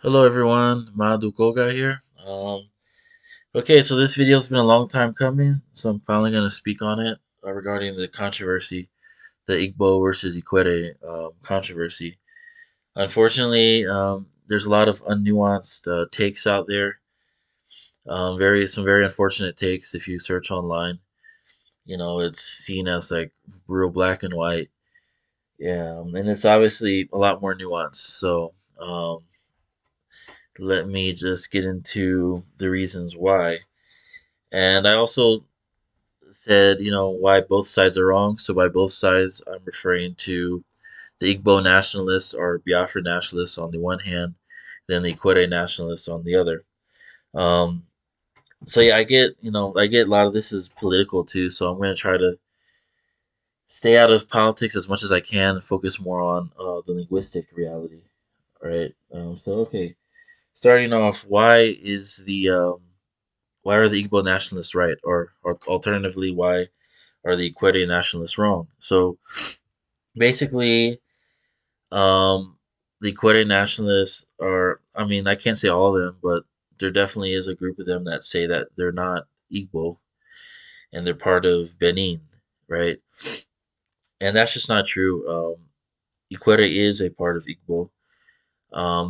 Hello everyone, Madhu Koga here. Okay, so this video's been a long time coming, so I'm finally going to speak on it regarding the controversy, the Igbo versus Ikwerre controversy. Unfortunately, there's a lot of unnuanced takes out there. Some very unfortunate takes if you search online. It's seen as like real black and white. Yeah, and it's obviously a lot more nuanced. So let me just get into the reasons why. And I also said, why both sides are wrong. So by both sides, I'm referring to the Igbo nationalists or Biafra nationalists on the one hand, then the Ikwerre nationalists on the other. Um, so yeah, I get a lot of this is political too. So I'm going to try to stay out of politics as much as I can and focus more on the linguistic reality. All right. Okay, starting off, why are the Igbo nationalists right, or alternatively, why are the Ikwerre nationalists wrong? So basically, the Ikwerre nationalists are, I mean, I can't say all of them, but there definitely is a group of them that say that they're not Igbo and they're part of Benin, right? And that's just not true. Ikwerre is a part of Igbo.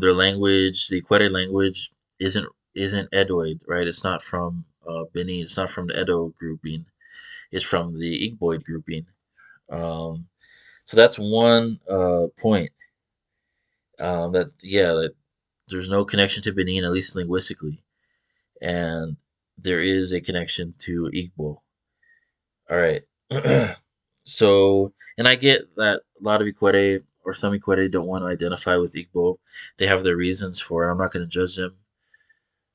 Their language, the Ikwerre language, isn't Edoid, right? It's not from Benin. It's not from the Edo grouping. It's from the Igboid grouping. Um, so that's one point. That there's no connection to Benin, at least linguistically, and there is a connection to Igbo. All right. So, and I get that a lot of Ikwerre or some Ikwerre don't want to identify with Igbo. They have their reasons for it. I'm not going to judge them.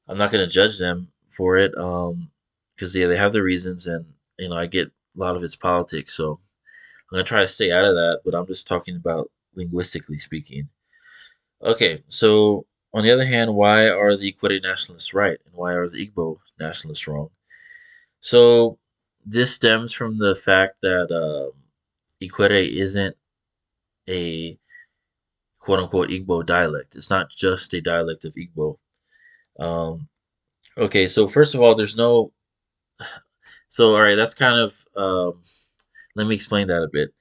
I'm not going to judge them for it. Because yeah, they have their reasons, and I get a lot of its politics. So I'm going to try to stay out of that. But I'm just talking about linguistically speaking. Okay, so on the other hand, why are the Ikwerre nationalists right and why are the Igbo nationalists wrong? So this stems from the fact that Ikwerre isn't a quote unquote Igbo dialect. It's not just a dialect of Igbo. Um, okay, so first of all, there's no. So all right, that's kind of. Let me explain that a bit.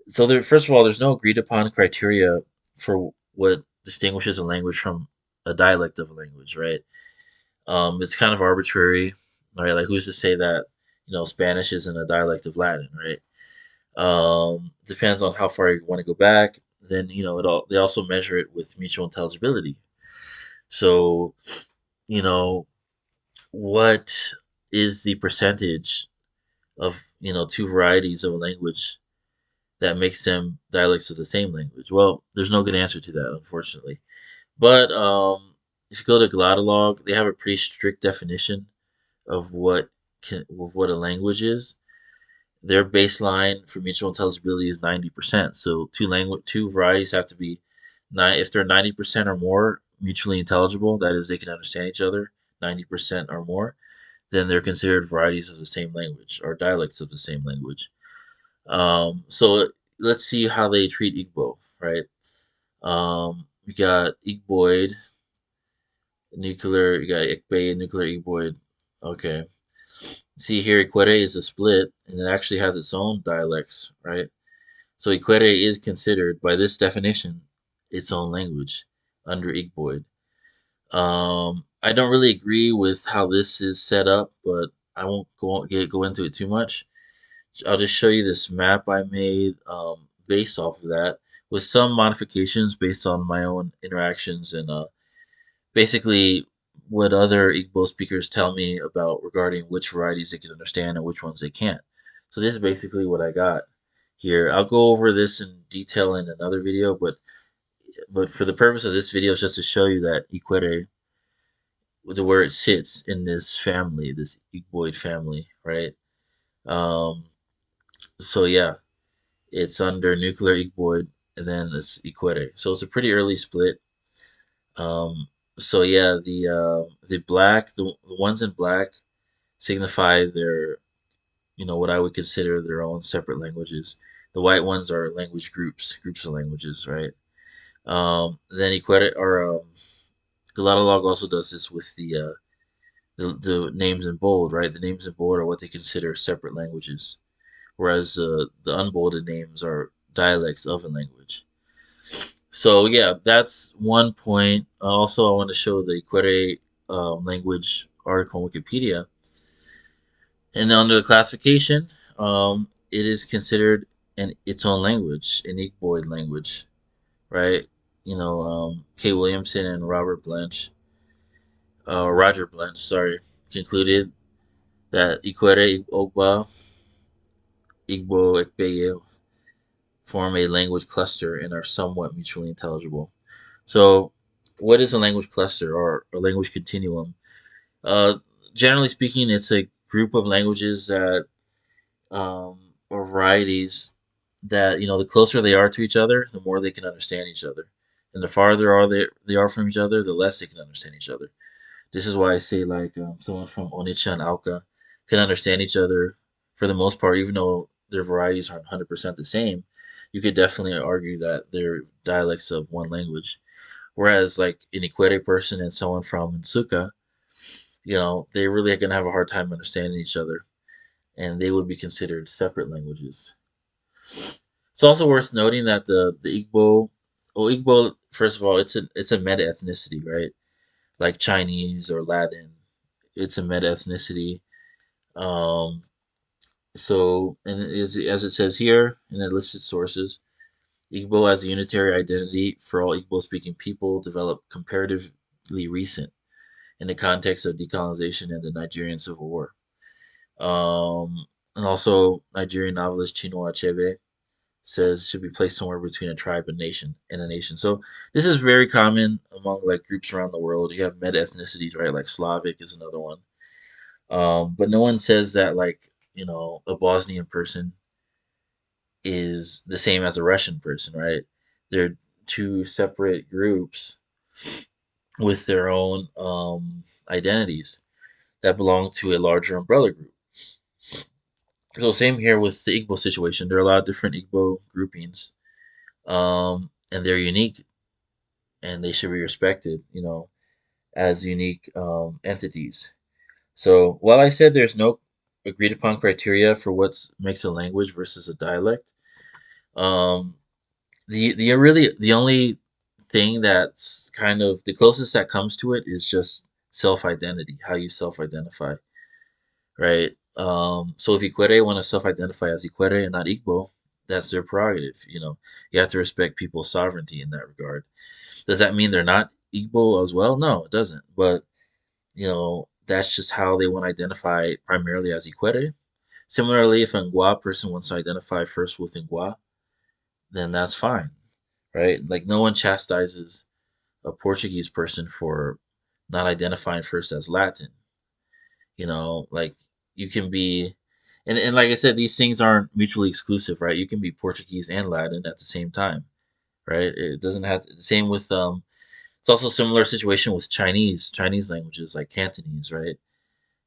So first of all, there's no agreed upon criteria for what distinguishes a language from a dialect of a language, right? It's kind of arbitrary, right? Like who's to say that Spanish isn't a dialect of Latin, right? Depends on how far you want to go back. Then they also measure it with mutual intelligibility. So you know what is the percentage of two varieties of a language that makes them dialects of the same language? Well, there's no good answer to that, unfortunately. But if you go to Glottolog, they have a pretty strict definition of what a language is. Their baseline for mutual intelligibility is 90%. So two varieties have to be nine. If they're 90% or more mutually intelligible, that is, they can understand each other 90% or more, then they're considered varieties of the same language or dialects of the same language. So let's see how they treat Igbo, right? We got Igboid, nuclear. You got Ikbe, nuclear Igboid. Okay. See here, Ikwerre is a split, and it actually has its own dialects, right? So Ikwerre is considered, by this definition, its own language under Igboid. I don't really agree with how this is set up, but I won't go into it too much. I'll just show you this map I made based off of that, with some modifications based on my own interactions and basically what other Igbo speakers tell me about regarding which varieties they can understand and which ones they can't. So this is basically what I got here. I'll go over this in detail in another video, but for the purpose of this video, it's just to show you that Ikwerre, where it sits in this family, this Igboid family, right? Um, so yeah, it's under nuclear Igboid, and then it's Ikwerre. So it's a pretty early split. Um, so yeah, the ones in black signify their what I would consider their own separate languages. The white ones are language groups of languages, right? Then Ikwerre or Galatolog also does this with the names in bold, right? The names in bold are what they consider separate languages, whereas the unbolded names are dialects of a language. So yeah, that's one point. Also, I want to show the Ikwerre language article on Wikipedia, and under the classification, it is considered its own language, an Igbo language, right? Kay Williamson and Roger Blanch, sorry, concluded that Ikwerre Ogba Igbo Ekpeye form a language cluster and are somewhat mutually intelligible. So, what is a language cluster or a language continuum? Uh, Generally speaking, it's a group of languages that or varieties that the closer they are to each other, the more they can understand each other, and the farther they are from each other, the less they can understand each other. This is why I say like someone from Onitsha and Alka can understand each other for the most part, even though their varieties aren't 100% the same. You could definitely argue that they're dialects of one language. Whereas like an Ikwerre person and someone from Nsuka, they really gonna have a hard time understanding each other, and they would be considered separate languages. It's also worth noting that the Igbo, well, Igbo, first of all, it's a meta ethnicity, right? Like Chinese or Latin, it's a meta ethnicity. Um, and as it says here in the listed sources, Igbo as a unitary identity for all Igbo speaking people developed comparatively recent in the context of decolonization and the Nigerian Civil War. And also, Nigerian novelist Chinua Achebe says should be placed somewhere between a tribe and nation and a nation. So this is very common among like groups around the world. You have meta ethnicities, right? Like Slavic is another one. But no one says that like a Bosnian person is the same as a Russian person, right? They're two separate groups with their own identities that belong to a larger umbrella group. So same here with the Igbo situation. There are a lot of different Igbo groupings, and they're unique, and they should be respected, as unique entities. So while I said there's no agreed upon criteria for what makes a language versus a dialect, um, the only thing that's kind of the closest that comes to it is just self identity, how you self identify, right? So if Ikwerre want to self identify as Ikwerre and not Igbo, that's their prerogative. You have to respect people's sovereignty in that regard. Does that mean they're not Igbo as well? No, it doesn't. But that's just how they want to identify primarily as Ikwerre. Similarly, if a Ngwa person wants to identify first with Ngwa, then that's fine, right? Like no one chastises a Portuguese person for not identifying first as Latin. Like you can be, and like I said, these things aren't mutually exclusive, right? You can be Portuguese and Latin at the same time, right? It doesn't have the same with It's also a similar situation with Chinese languages like Cantonese, right?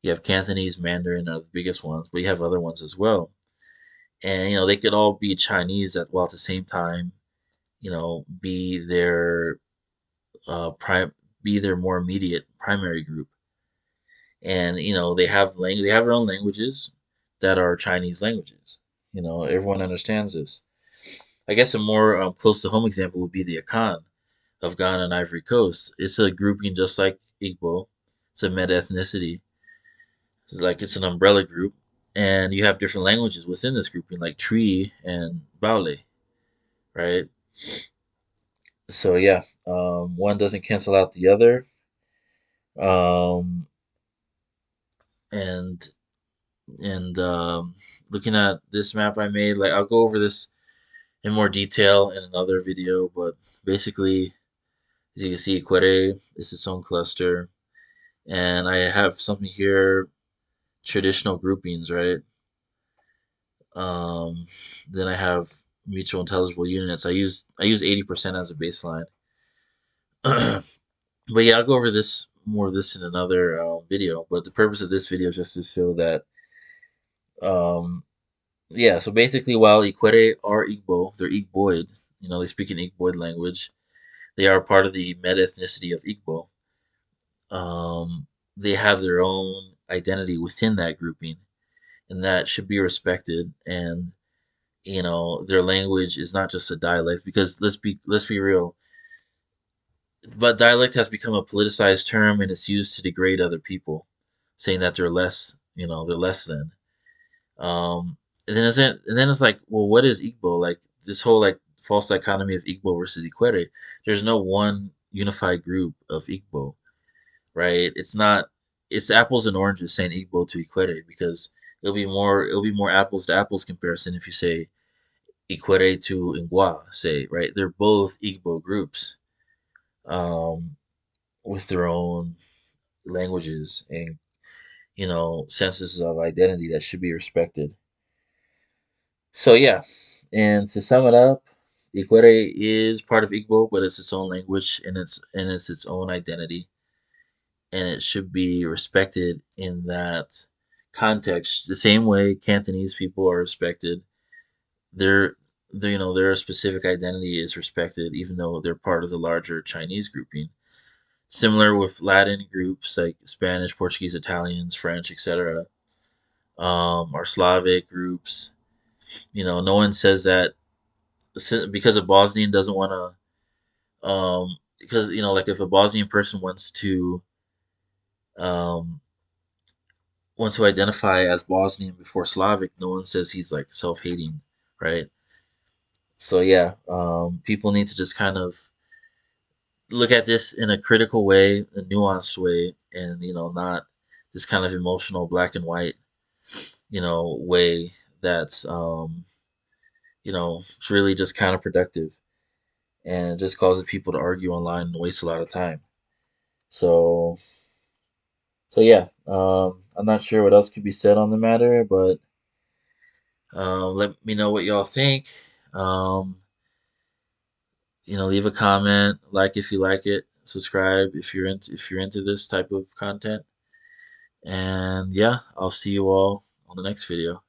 You have Cantonese, Mandarin are the biggest ones, but you have other ones as well. And they could all be Chinese while at the same time, be their prime, be their more immediate primary group. And they have their own languages that are Chinese languages. Everyone understands this. I guess a more close to home example would be the Akan of Ghana and Ivory Coast. It's a grouping just like Igbo. It's a meta ethnicity, like it's an umbrella group, and you have different languages within this grouping, like Tree and Baule, right? So yeah, one doesn't cancel out the other, um, and looking at this map I made, like I'll go over this in more detail in another video, but basically, as you can see, Ikwerre is its own cluster, and I have something here, traditional groupings, right? Um, then I have mutual intelligible units. I use 80% as a baseline. But yeah, I'll go over this more of this in another video. But the purpose of this video is just to show that um, yeah. So basically, while Ikwerre are Igbo, they're Igboid. They speak an Igboid language. They are part of the meta ethnicity of Igbo. um, they have their own identity within that grouping, and that should be respected. And their language is not just a dialect, because let's be real, but dialect has become a politicized term, and it's used to degrade other people, saying that they're less, they're less than. And then it's like, well, what is Igbo? Like this whole like false dichotomy of Igbo versus Ikwerre. There's no one unified group of Igbo, right? It's not. It's apples and oranges saying Igbo to Ikwerre, because it'll be more apples to apples comparison if you say Ikwerre to Ngwa, say, right? They're both Igbo groups, um, with their own languages and senses of identity that should be respected. So yeah, and to sum it up, Ikwerre is part of Igbo, but it's its own language, and it's its own identity, and it should be respected in that context. The same way Cantonese people are respected, their their specific identity is respected, even though they're part of the larger Chinese grouping. Similar with Latin groups like Spanish, Portuguese, Italians, French, etc., or Slavic groups. No one says that because a Bosnian doesn't want because like if a Bosnian person um, wants to identify as Bosnian before Slavic, no one says he's like self-hating, right? So yeah, people need to just kind of look at this in a critical way, a nuanced way, and not this kind of emotional black and white, way that's it's really just counterproductive, and it just causes people to argue online and waste a lot of time. So yeah, I'm not sure what else could be said on the matter, but let me know what y'all think. Um, leave a comment, like if you like it, subscribe if you're into this type of content, and yeah, I'll see you all on the next video.